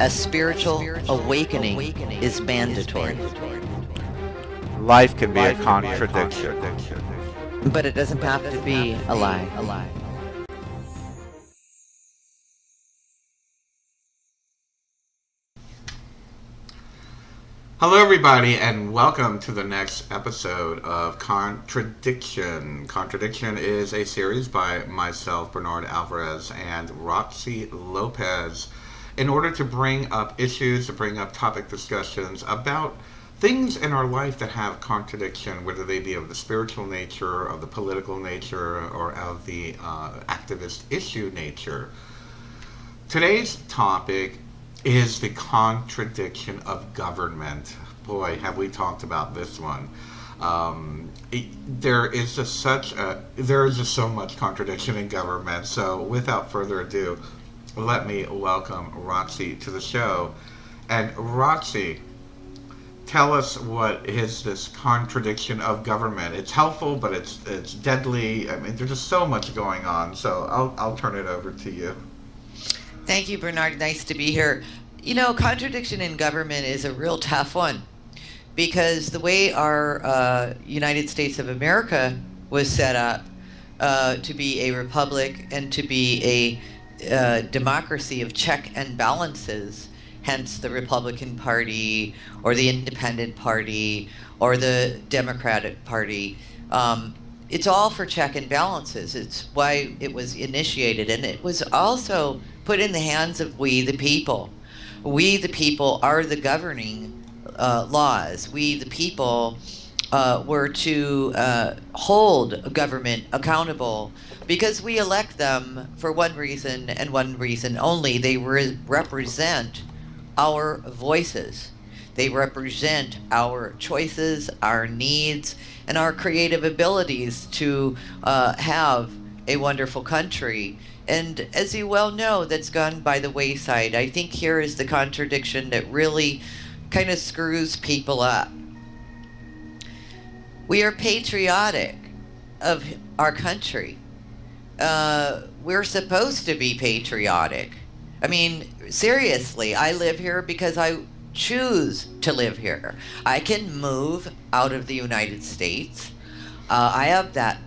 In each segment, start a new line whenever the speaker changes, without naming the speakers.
A spiritual awakening is mandatory.
Life can be a contradiction.
But it doesn't have to be a lie.
Hello everybody, and welcome to the next episode of Contradiction. Contradiction is a series by myself, Bernard Alvarez, and Roxy Lopez, in order to bring up issues, to bring up topic discussions about things in our life that have contradiction, whether they be of the spiritual nature, of the political nature, or of the activist issue nature. Today's topic is the contradiction of government. Boy, have we talked about this one. There is just so much contradiction in government. So without further ado, let me welcome Roxy to the show. And Roxy, tell us, what is this contradiction of government? It's helpful, but it's deadly. I mean, there's just so much going on. So I'll turn it over to you.
Thank you, Bernard. Nice to be here. You know, contradiction in government is a real tough one, because the way our United States of America was set up to be a republic and to be a democracy of check and balances, hence the Republican Party or the Independent Party or the Democratic Party, it's all for check and balances. It's why it was initiated, and it was also put in the hands of we the people. We the people are the governing laws. We the people were to hold government accountable, because we elect them for one reason and one reason only. They represent our voices. They represent our choices, our needs, and our creative abilities to have a wonderful country. And as you well know, that's gone by the wayside. I think here is the contradiction that really kind of screws people up. We are patriotic of our country. We're supposed to be patriotic. I mean, seriously, I live here because I choose to live here. I can move out of the United States. I have that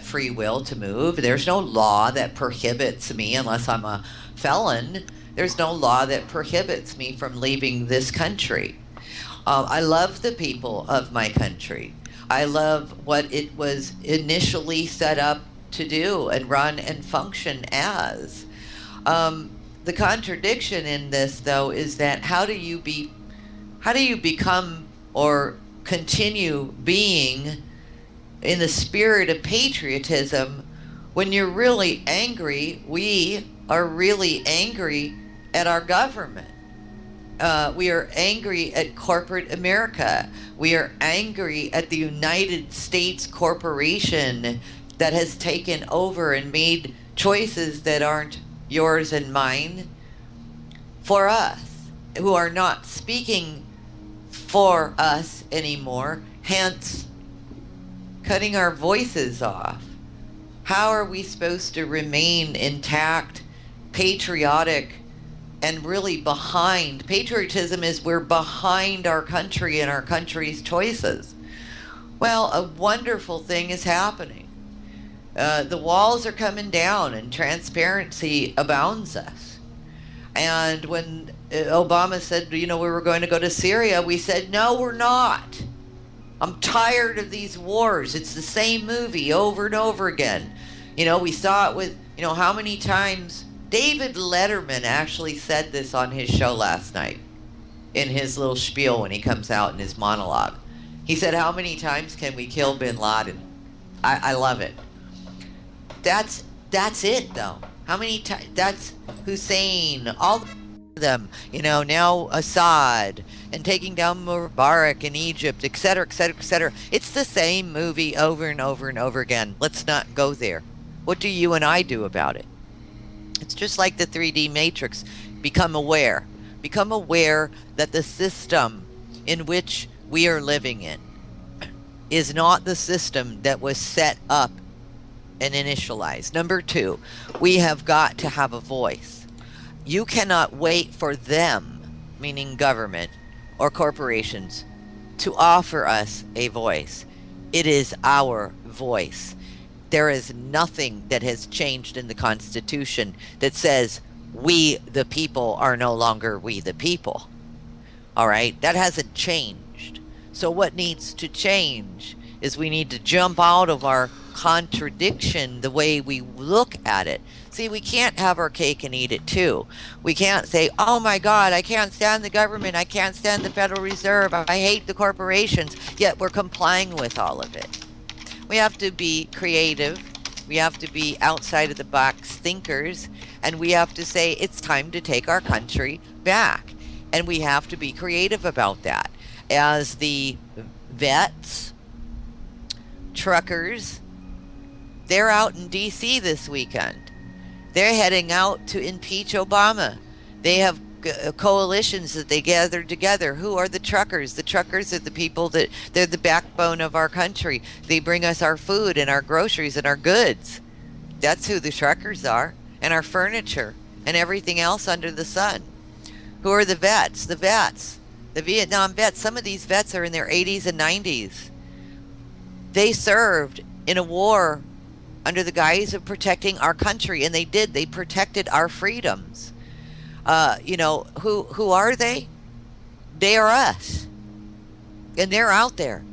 free will to move. There's no law that prohibits me, unless I'm a felon. There's no law that prohibits me from leaving this country. I love the people of my country. I love what it was initially set up to do and run and function as. The contradiction in this, though, is that how do you become or continue being in the spirit of patriotism when you're really angry? We are really angry at our government. We are angry at corporate America. We are angry at the United States corporation that has taken over and made choices that aren't yours and mine for us, who are not speaking for us anymore, hence cutting our voices off. How are we supposed to remain intact, patriotic, and really behind? Patriotism is we're behind our country and our country's choices. Well, a wonderful thing is happening. The walls are coming down and transparency abounds us. And when Obama said, we were going to go to Syria, we said, no, we're not. I'm tired of these wars. It's the same movie over and over again. We saw it with, how many times David Letterman actually said this on his show last night in his little spiel when he comes out in his monologue. He said, how many times can we kill bin Laden? I love it. That's it, though. How many times? That's Hussein, all of them, now Assad, and taking down Mubarak in Egypt, etc., etc., etc. It's the same movie over and over and over again. Let's not go there. What do you and I do about it? It's just like the 3D Matrix. Become aware. Become aware that the system in which we are living in is not the system that was set up and initialized. Number two, we have got to have a voice. You cannot wait for them, meaning government or corporations, to offer us a voice. It is our voice. There is nothing that has changed in the Constitution that says we, the people, are no longer we, the people. All right? That hasn't changed. So, what needs to change is we need to jump out of our contradiction, the way we look at it. See, we can't have our cake and eat it too. We can't say, oh my God, I can't stand the government. I can't stand the Federal Reserve. I hate the corporations. Yet we're complying with all of it. We have to be creative. We have to be outside of the box thinkers. And we have to say it's time to take our country back. And we have to be creative about that. As the vets, truckers, they're out in D.C. this weekend. They're heading out to impeach Obama. They have coalitions that they gathered together. Who are the truckers? The truckers are the people they're the backbone of our country. They bring us our food and our groceries and our goods. That's who the truckers are. And our furniture and everything else under the sun. Who are the vets? The vets. The Vietnam vets. Some of these vets are in their 80s and 90s. They served in a war under the guise of protecting our country, and they did. They protected our freedoms. Who are they? They are us. And they're out there.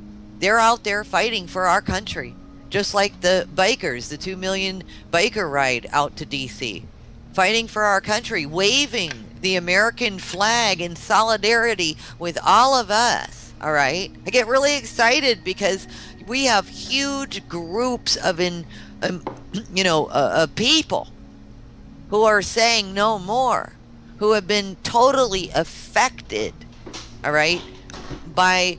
They're out there fighting for our country. Just like the bikers, the 2 million biker ride out to D.C. Fighting for our country, waving the American flag in solidarity with all of us. All right? I get really excited because we have huge groups of people who are saying no more, who have been totally affected, all right, by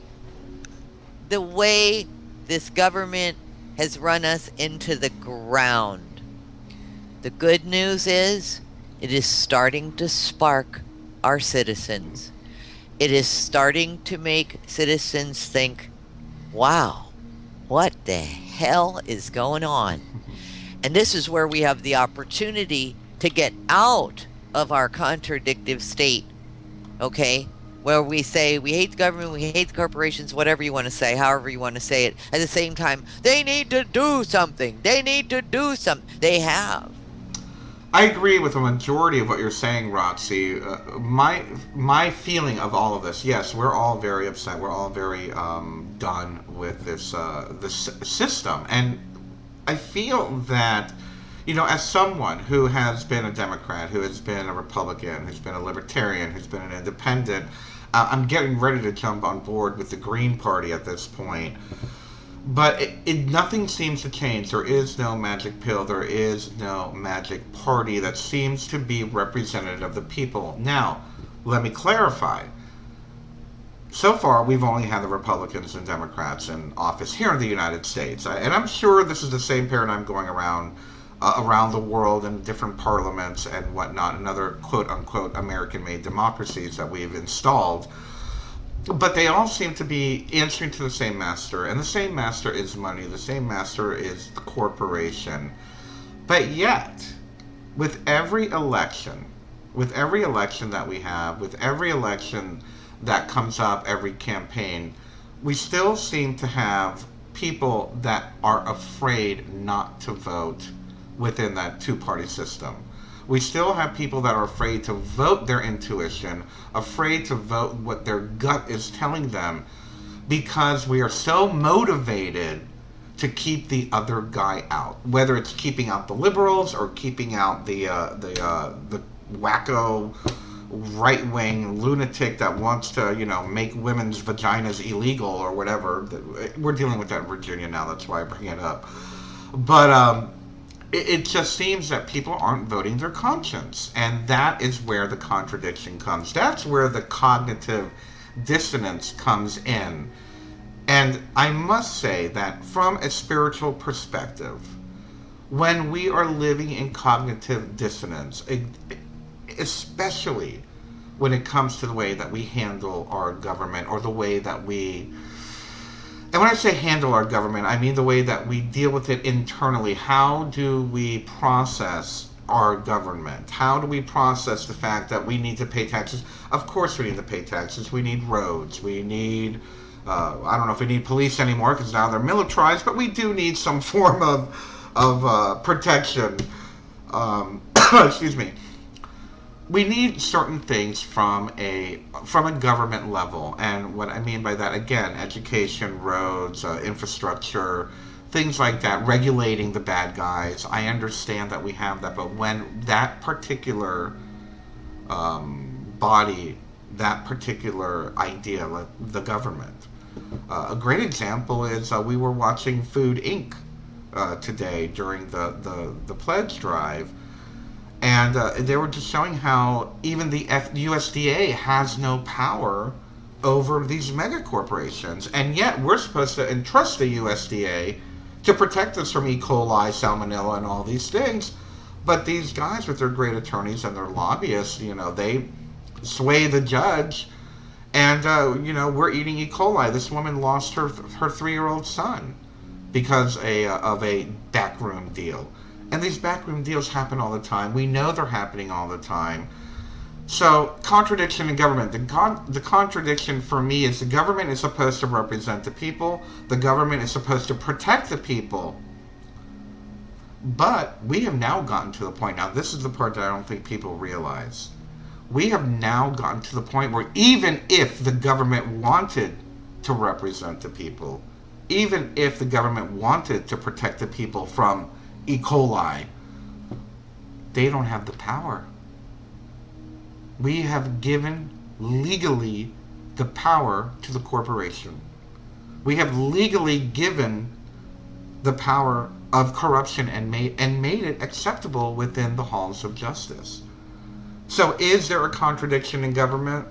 the way this government has run us into the ground. The good news is it is starting to spark our citizens. It is starting to make citizens think, wow, what the hell is going on? And this is where we have the opportunity to get out of our contradictive state, okay? Where we say we hate the government, we hate the corporations, whatever you want to say, however you want to say it. At the same time, they need to do something. They need to do something. They have.
I agree with the majority of what you're saying, Roxy. My feeling of all of this, yes, we're all very upset. We're all very done with this system, and I feel that, as someone who has been a Democrat, who has been a Republican, who's been a Libertarian, who's been an Independent, I'm getting ready to jump on board with the Green Party at this point. But nothing seems to change. There is no magic pill. There is no magic party that seems to be representative of the people. Now, let me clarify. So far, we've only had the Republicans and Democrats in office here in the United States. And I'm sure this is the same paradigm going around the world in different parliaments and whatnot, and other quote-unquote American-made democracies that we've installed. But they all seem to be answering to the same master, and the same master is money, the same master is the corporation. But yet, with every election that we have, with every election that comes up, every campaign, we still seem to have people that are afraid not to vote within that two-party system. We still have people that are afraid to vote their intuition, afraid to vote what their gut is telling them, because we are so motivated to keep the other guy out. Whether it's keeping out the liberals or keeping out the wacko right-wing lunatic that wants to, make women's vaginas illegal or whatever. We're dealing with that in Virginia now. That's why I bring it up. But it just seems that people aren't voting their conscience, and that is where the contradiction comes. That's where the cognitive dissonance comes in. And I must say that from a spiritual perspective, when we are living in cognitive dissonance, especially when it comes to the way that we handle our government, or the way that and when I say handle our government, I mean the way that we deal with it internally. How do we process our government? How do we process the fact that we need to pay taxes? Of course we need to pay taxes. We need roads. We need, I don't know if we need police anymore because now they're militarized, but we do need some form of protection. Excuse me. We need certain things from a government level, and what I mean by that, again, education, roads, infrastructure, things like that, regulating the bad guys. I understand that we have that, but when that particular body, that particular idea, like the government, a great example is we were watching Food Inc. Today during the pledge drive. And they were just showing how even the USDA has no power over these mega corporations. And yet we're supposed to entrust the USDA to protect us from E. coli, salmonella, and all these things. But these guys with their great attorneys and their lobbyists, you know, they sway the judge. And, you know, we're eating E. coli. This woman lost her 3-year-old son because of a backroom deal. And these backroom deals happen all the time. We know they're happening all the time. So, contradiction in government. The contradiction for me is the government is supposed to represent the people. The government is supposed to protect the people. But we have now gotten to the point, now this is the part that I don't think people realize. We have now gotten to the point where even if the government wanted to represent the people, even if the government wanted to protect the people from E. coli, they don't have the power. We have given legally the power to the corporation. We have legally given the power of corruption and made it acceptable within the halls of justice. So is there a contradiction in government?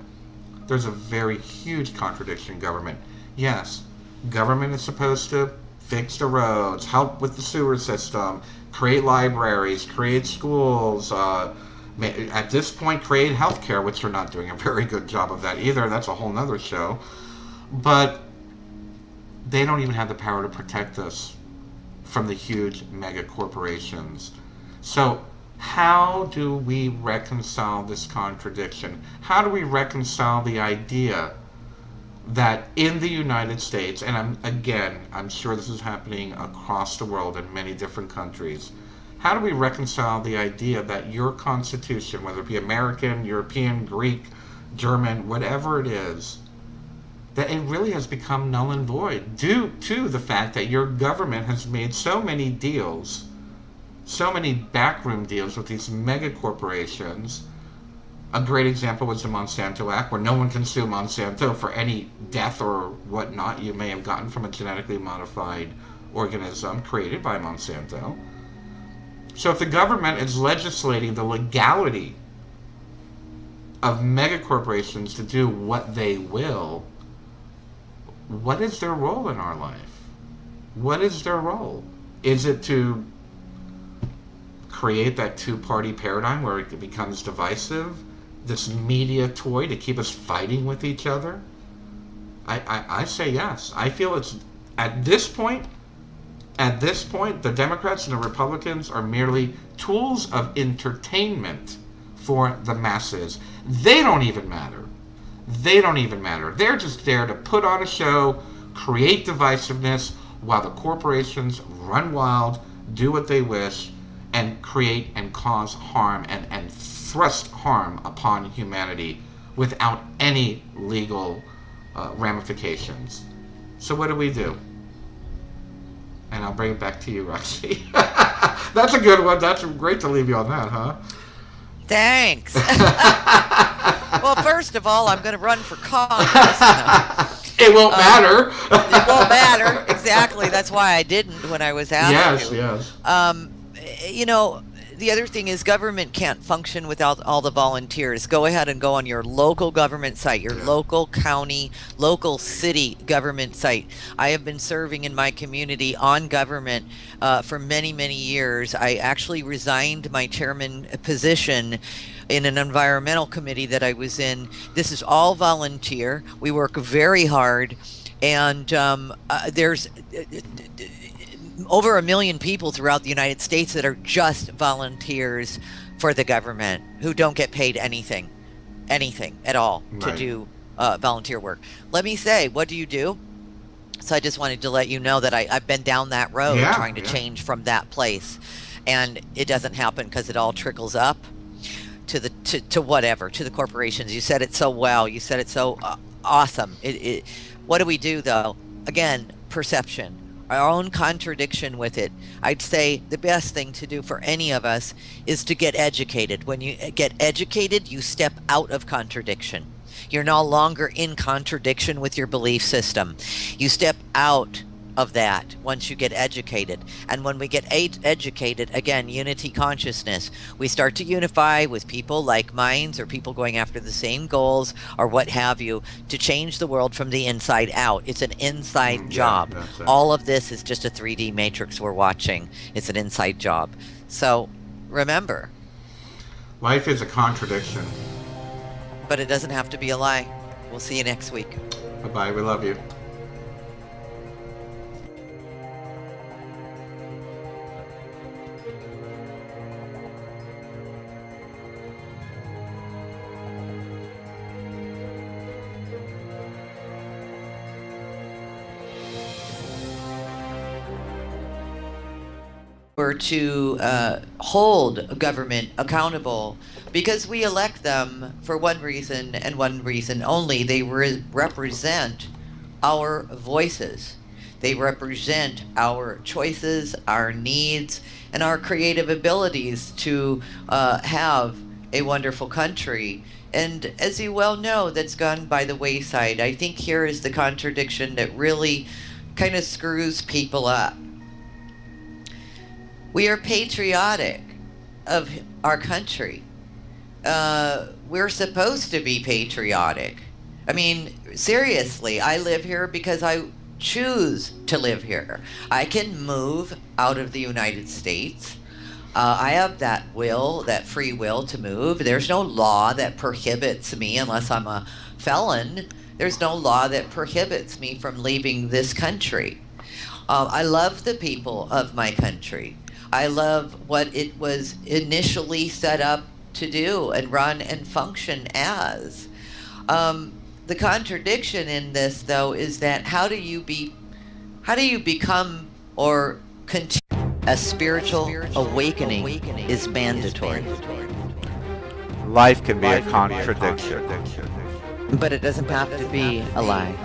There's a very huge contradiction in government. Yes, government is supposed to fix the roads, help with the sewer system, create libraries, create schools, at this point create healthcare, which they're not doing a very good job of that either. That's a whole nother show. But they don't even have the power to protect us from the huge mega corporations. So how do we reconcile this contradiction? How do we reconcile the idea that in the United States, and I'm sure this is happening across the world in many different countries, how do we reconcile the idea that your Constitution, whether it be American, European, Greek, German, whatever it is, that it really has become null and void due to the fact that your government has made so many deals, so many backroom deals with these mega corporations. A great example was the Monsanto Act, where no one can sue Monsanto for any death or whatnot you may have gotten from a genetically modified organism created by Monsanto. So if the government is legislating the legality of megacorporations to do what they will, what is their role in our life? What is their role? Is it to create that two-party paradigm where it becomes divisive? This media toy to keep us fighting with each other? I say yes. I feel it's at this point, the Democrats and the Republicans are merely tools of entertainment for the masses. They don't even matter. They don't even matter. They're just there to put on a show, create divisiveness, while the corporations run wild, do what they wish, and create and cause harm and thrust harm upon humanity without any legal ramifications. So what do? And I'll bring it back to you, Roxy. That's a good one. That's great to leave you on that, huh?
Thanks. Well, first of all, I'm going to run for Congress.
It won't matter.
It won't matter. Exactly. That's why I didn't when I was asked to.
Yes.
You know, the other thing is government can't function without all the volunteers. Go ahead and go on your local government site, your local county, local city government site. I have been serving in my community on government for many, many years. I actually resigned my chairman position in an environmental committee that I was in. This is all volunteer. We work very hard, and there's over 1 million people throughout the United States that are just volunteers for the government who don't get paid anything at all to
Right.
do volunteer work. Let me say, what do you do? So I just wanted to let you know that I've been down that road
Yeah,
trying to
yeah.
change from that place, and it doesn't happen because it all trickles up to the whatever, to the corporations. You said it so well. You said it so awesome. What do we do though? Again, perception, our own contradiction with it. I'd say the best thing to do for any of us is to get educated. When you get educated, you step out of contradiction. You're no longer in contradiction with your belief system. You step out of that once you get educated. And when we get educated, again, unity consciousness, we start to unify with people like minds or people going after the same goals or what have you to change the world from the inside out. It's an inside job.
That's it.
All of this is just a 3D matrix we're watching. It's an inside job. So remember,
Life is a contradiction.
but it doesn't have to be a lie. We'll see you next week.
Bye-bye. We love you.
Or to hold government accountable because we elect them for one reason and one reason only. They represent our voices. They represent our choices, our needs, and our creative abilities to have a wonderful country. And as you well know, that's gone by the wayside. I think here is the contradiction that really kind of screws people up. We are patriotic of our country. We're supposed to be patriotic. I mean, seriously, I live here because I choose to live here. I can move out of the United States. I have that will, that free will to move. There's no law that prohibits me unless I'm a felon. There's no law that prohibits me from leaving this country. I love the people of my country. I love what it was initially set up to do and run and function as. The contradiction in this, though, is that how do you become or continue? A spiritual awakening is mandatory.
Life can be a contradiction.
But it doesn't have to be a lie.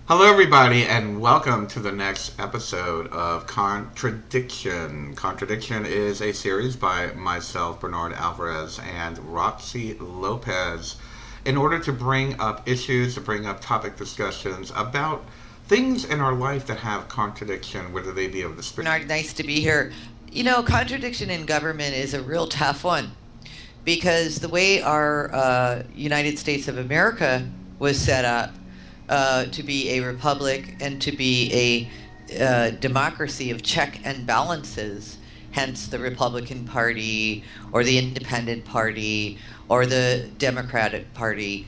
Hello, everybody, and welcome to the next episode of Contradiction. Contradiction is a series by myself, Bernard Alvarez, and Roxy Lopez, in order to bring up issues, to bring up topic discussions about things in our life that have contradiction, whether they be of the spirit.
Bernard, nice to be here. You know, contradiction in government is a real tough one because the way our United States of America was set up to be a republic and to be a democracy of check and balances, hence the Republican Party or the Independent Party or the Democratic Party.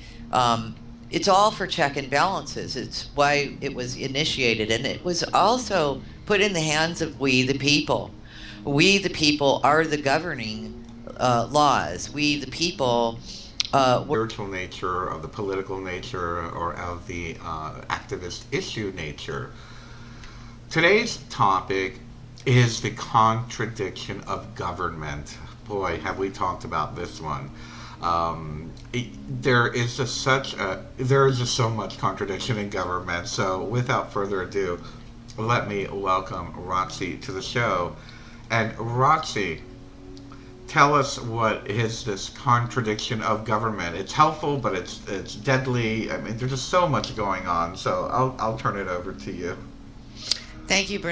It's all for check and balances. It's why it was initiated, and it was also put in the hands of we the people. We the people are the governing laws. We the people
Spiritual nature, of the political nature, or of the activist issue nature. Today's topic is the contradiction of government. Boy, have we talked about this one. There is just so much contradiction in government. So without further ado, let me welcome Roxy to the show. And Roxy, tell us what is this contradiction of government. It's helpful, but it's deadly. I mean, there's just so much going on. So I'll turn it over to you.
Thank you, Bernard.